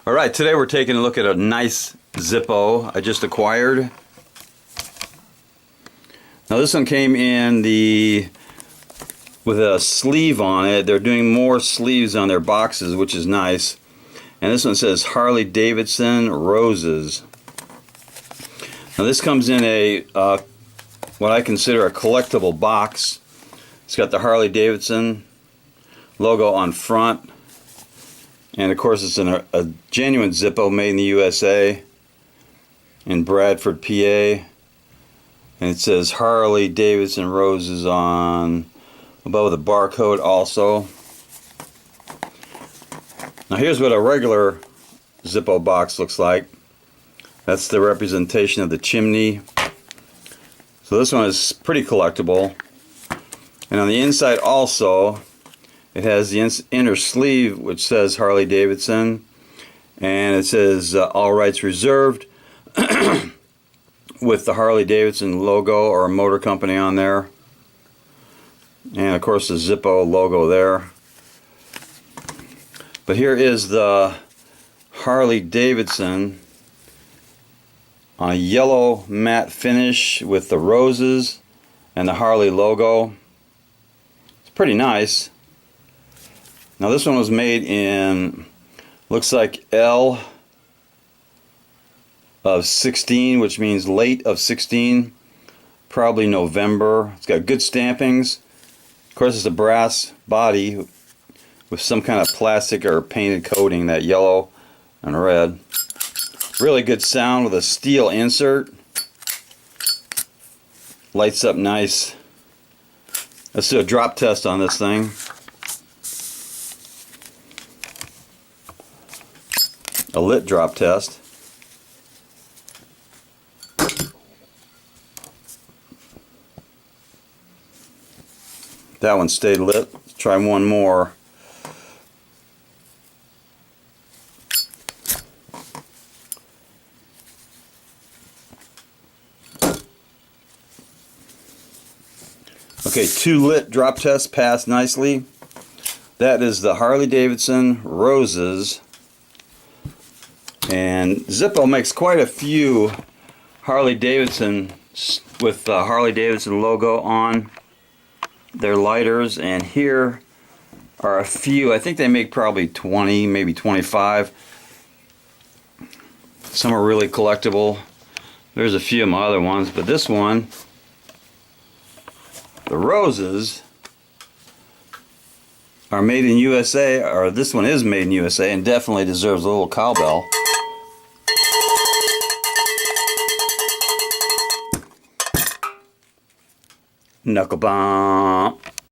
Alright, today we're taking a look at a nice Zippo I just acquired. Now this one came in with a sleeve on it. They're doing more sleeves on their boxes, which is nice. And this one says Harley Davidson Roses. Now this comes in a what I consider a collectible box. It's got the Harley Davidson logo on front. And of course it's a genuine Zippo made in the USA in Bradford, PA. And it says Harley Davidson Roses on above the barcode also. Now here's what a regular Zippo box looks like. That's the representation of the chimney. So this one is pretty collectible. And on the inside also, it has the inner sleeve which says Harley Davidson, and it says all rights reserved with the Harley Davidson logo or motor company on there, and of course the Zippo logo there. But here is the Harley Davidson on a yellow matte finish with the roses and the Harley logo. It's pretty nice. Now this one was made in, looks like L of 16, which means late of 16, probably November. It's got good stampings. Of course it's a brass body with some kind of plastic or painted coating, that yellow and red. Really good sound with a steel insert. Lights up nice. Let's do a drop test on this thing. A lit drop test. That one stayed lit. Let's try one more. Okay, 2 lit drop tests passed nicely. That is the Harley Davidson Roses. And Zippo makes quite a few Harley Davidson with the Harley Davidson logo on their lighters, and here are a few. I think they make probably 20, maybe 25. Some are really collectible. There's a few of my other ones, but this one, the roses, are made in USA, or this one is made in USA and definitely deserves a little cowbell. Knuckle bump.